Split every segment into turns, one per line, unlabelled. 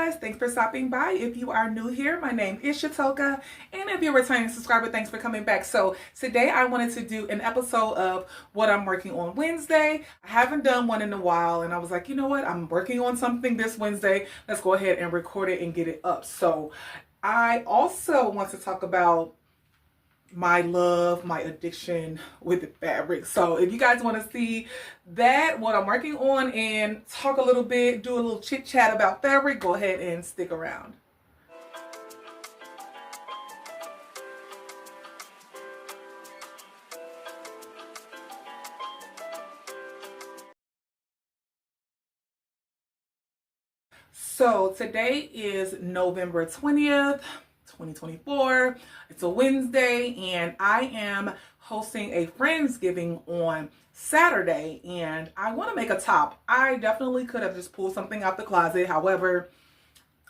guys, thanks for stopping by. If you are new here, my name is Shatoka, and if you're a returning subscriber, thanks for coming back. So today I wanted to do an episode of what I'm working on Wednesday. I haven't done one in a while, and I was like, you know what, I'm working on something this Wednesday. Let's go ahead and record it and get it up. So I also want to talk about my love, my addiction with the fabric. So if you guys want to see that, what I'm working on, and talk a little bit, do a little chit chat about fabric, go ahead and stick around. So today is November 20th. 2024. It's a Wednesday, and I am hosting a Friendsgiving on Saturday, and I want to make a top. I definitely could have just pulled something out the closet. However,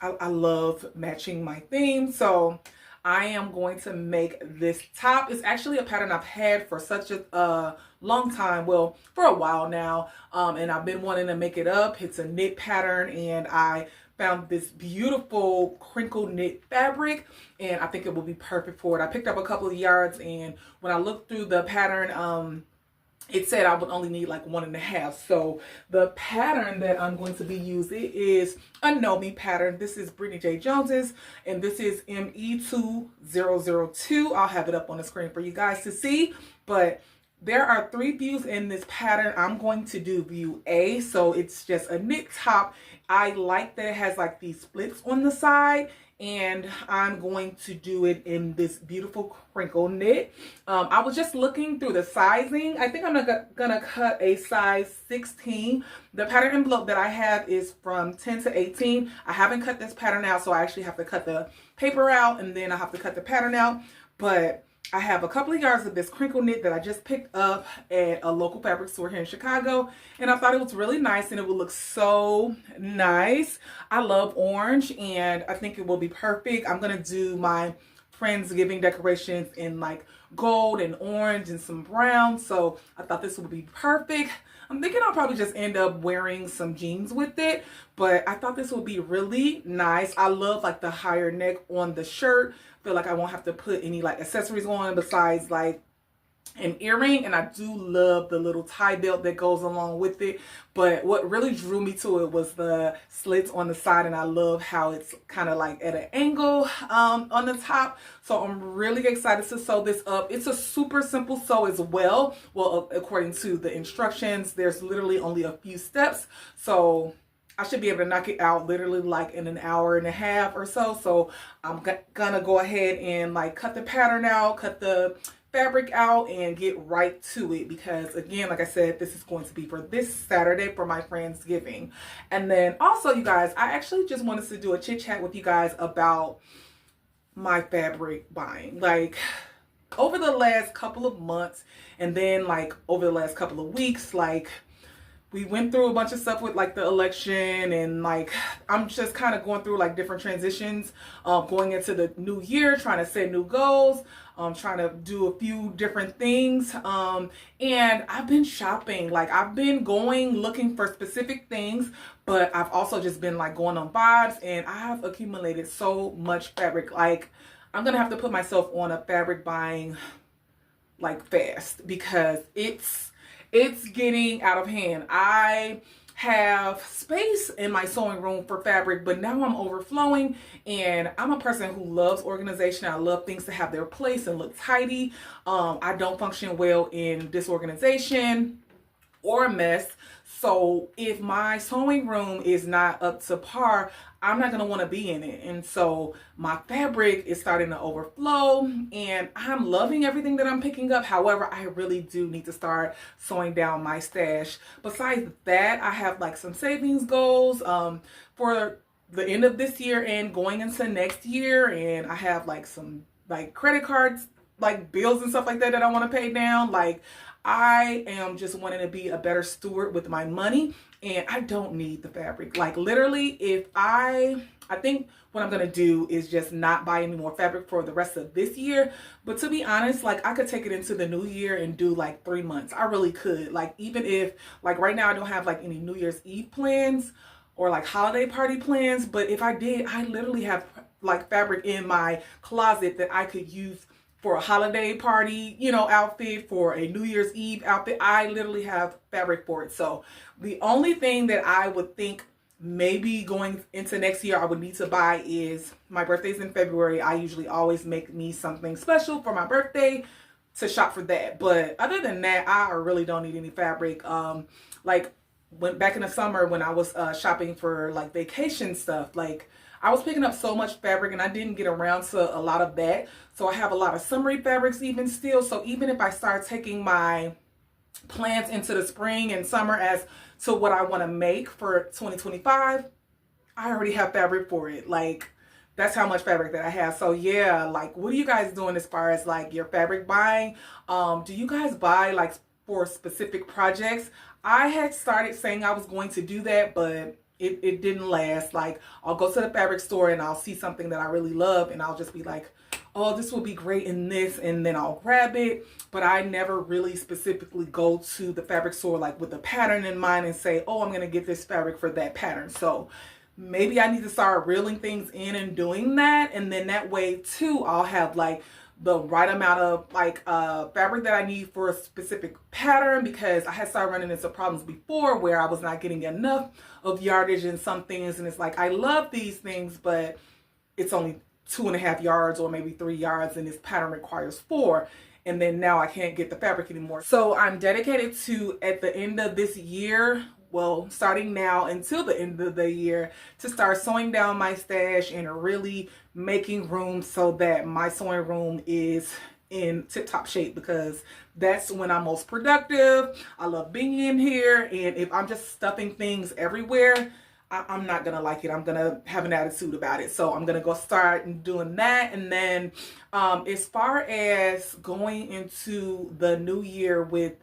I love matching my theme, so I am going to make this top. It's actually a pattern I've had for such a long time, well, for a while now, and I've been wanting to make it up. It's a knit pattern, and I found this beautiful crinkle knit fabric, and I think it will be perfect for it. I picked up a couple of yards, and when I looked through the pattern, it said I would only need like 1.5. So the pattern that I'm going to be using is a Know Me pattern. This is Brittany J. Jones's, and this is ME2002. I'll have it up on the screen for you guys to see, but there are 3 views in this pattern. I'm going to do view A, so it's just a knit top. I like that it has like these splits on the side, and I'm going to do it in this beautiful crinkle knit. I was just looking through the sizing. I think I'm gonna cut a size 16. The pattern envelope that I have is from 10 to 18. I haven't cut this pattern out, so I actually have to cut the paper out, and then I have to cut the pattern out. But I have a couple of yards of this crinkle knit that I just picked up at a local fabric store here in Chicago, and I thought it was really nice, and it would look so nice. I love orange, and I think it will be perfect. I'm gonna do my Friendsgiving decorations in like gold and orange and some brown, so I thought this would be perfect. I'm thinking I'll probably just end up wearing some jeans with it, but I thought this would be really nice. I love like the higher neck on the shirt. Feel like I won't have to put any like accessories on besides like an earring, and I do love the little tie belt that goes along with it. But what really drew me to it was the slits on the side, and I love how it's kind of like at an angle on the top. So I'm really excited to sew this up. It's a super simple sew as well. Well, according to the instructions, there's literally only a few steps, so I should be able to knock it out literally like in an hour and a half or so. So I'm gonna go ahead and like cut the pattern out, cut the fabric out, and get right to it, because again, like I said, this is going to be for this Saturday for my Friendsgiving. And then also, you guys, I actually just wanted to do a chit chat with you guys about my fabric buying. Like over the last couple of months, and then like over the last couple of weeks, like we went through a bunch of stuff with like the election, and like I'm just kind of going through like different transitions, going into the new year, trying to set new goals, trying to do a few different things, and I've been shopping. Like I've been going looking for specific things, but I've also just been like going on vibes, and I have accumulated so much fabric. Like I'm gonna have to put myself on a fabric buying like fast, because it's getting out of hand. I have space in my sewing room for fabric, but now I'm overflowing, and I'm a person who loves organization. I love things to have their place and look tidy. I don't function well in disorganization or a mess. So if my sewing room is not up to par, I'm not going to want to be in it. And so my fabric is starting to overflow, and I'm loving everything that I'm picking up. However, I really do need to start sewing down my stash. Besides that, I have like some savings goals for the end of this year and going into next year. And I have like some like credit cards, like bills and stuff like that I want to pay down. Like I am just wanting to be a better steward with my money, and I don't need the fabric. Like literally, if I think what I'm going to do is just not buy any more fabric for the rest of this year. But to be honest, like I could take it into the new year and do like 3 months. I really could. Like even if like right now I don't have like any New Year's Eve plans, or like holiday party plans. But if I did, I literally have like fabric in my closet that I could use for a holiday party, you know, outfit, for a New Year's Eve outfit. I literally have fabric for it. So the only thing that I would think maybe going into next year I would need to buy is, my birthday's in February. I usually always make me something special for my birthday to shop for that. But other than that, I really don't need any fabric. Like when back in the summer when I was shopping for like vacation stuff, like I was picking up so much fabric and I didn't get around to a lot of that. So I have a lot of summery fabrics even still. So even if I start taking my plans into the spring and summer as to what I want to make for 2025, I already have fabric for it. Like that's how much fabric that I have. So yeah, like what are you guys doing as far as like your fabric buying? Do you guys buy like for specific projects? I had started saying I was going to do that, but it didn't last. Like I'll go to the fabric store and I'll see something that I really love and I'll just be like, oh, this will be great in this, and then I'll grab it. But I never really specifically go to the fabric store like with a pattern in mind and say, oh, I'm going to get this fabric for that pattern. So maybe I need to start reeling things in and doing that. And then that way too, I'll have like the right amount of like fabric that I need for a specific pattern, because I had started running into problems before where I was not getting enough of yardage in some things. And it's like, I love these things, but it's only 2.5 yards or maybe 3 yards and this pattern requires 4. And then now I can't get the fabric anymore. So I'm dedicated to, at the end of this year, well, starting now until the end of the year, to start sewing down my stash and really making room so that my sewing room is in tip-top shape, because that's when I'm most productive. I love being in here, and if I'm just stuffing things everywhere, I'm not gonna like it. I'm gonna have an attitude about it. So I'm gonna go start doing that. And then as far as going into the new year with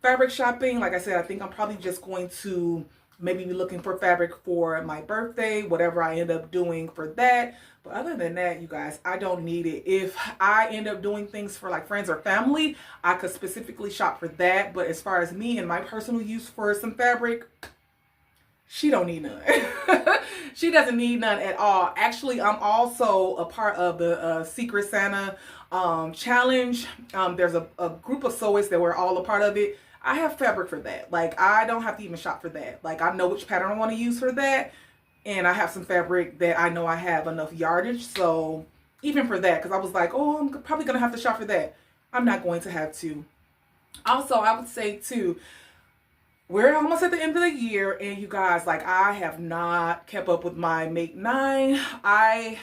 fabric shopping, like I said, I think I'm probably just going to maybe be looking for fabric for my birthday, whatever I end up doing for that. But other than that, you guys, I don't need it. If I end up doing things for like friends or family, I could specifically shop for that. But as far as me and my personal use for some fabric, she don't need none. She doesn't need none at all. Actually, I'm also a part of the Secret Santa challenge. There's a group of sewists that we're all a part of it. I have fabric for that. Like, I don't have to even shop for that. Like, I know which pattern I want to use for that. And I have some fabric that I know I have enough yardage. So even for that, because I was like, oh, I'm probably going to have to shop for that. I'm not going to have to. Also, I would say too, we're almost at the end of the year, and you guys, like, I have not kept up with my Make 9. I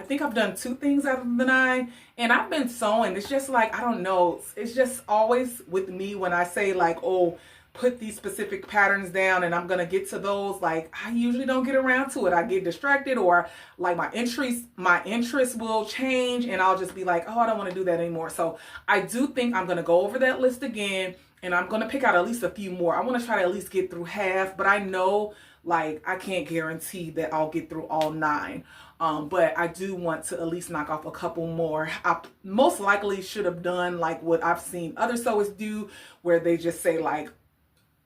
think I've done 2 things out of the 9, and I've been sewing. It's just like, I don't know. It's just always with me when I say like, oh, put these specific patterns down and I'm going to get to those. Like, I usually don't get around to it. I get distracted, or like my interest will change and I'll just be like, oh, I don't want to do that anymore. So I do think I'm going to go over that list again, and I'm going to pick out at least a few more. I want to try to at least get through half, but I know like I can't guarantee that I'll get through all 9. But I do want to at least knock off a couple more. I most likely should have done like what I've seen other sewists do, where they just say like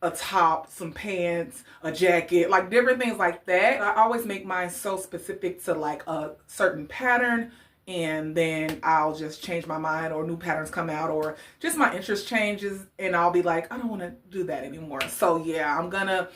a top, some pants, a jacket, like different things like that. I always make mine so specific to like a certain pattern, and then I'll just change my mind, or new patterns come out, or just my interest changes, and I'll be like, I don't want to do that anymore. So yeah, I'm gonna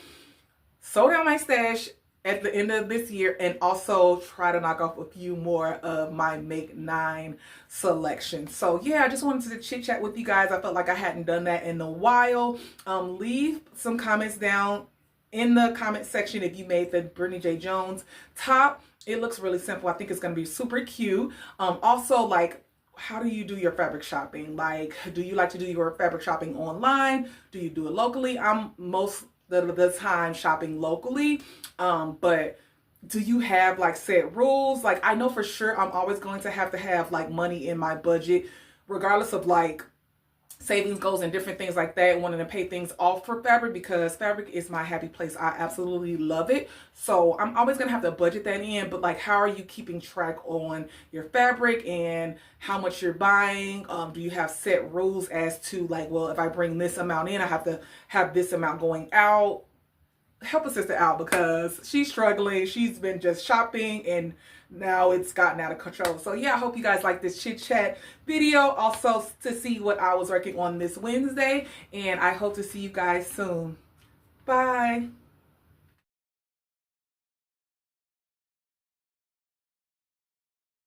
sew down my stash at the end of this year, and also try to knock off a few more of my Make 9 selection. So yeah, I just wanted to chit chat with you guys. I felt like I hadn't done that in a while. Leave some comments down in the comment section if you made the Brittany J. Jones top. It looks really simple. I think it's going to be super cute. Also, like, how do you do your fabric shopping? Like, do you like to do your fabric shopping online? Do you do it locally? I'm most of the time shopping locally. But do you have like set rules? Like, I know for sure I'm always going to have like money in my budget, regardless of like savings goals and different things like that, wanting to pay things off for fabric, because fabric is my happy place. I absolutely love it. So I'm always gonna have to budget that in. But like, how are you keeping track on your fabric and how much you're buying? Do you have set rules as to like, well, if I bring this amount in, I have to have this amount going out? help a sister out because she's struggling. She's been just shopping and now it's gotten out of control. So yeah, I hope you guys like this chit chat video. Also to see what I was working on this Wednesday. And I hope to see you guys soon. Bye.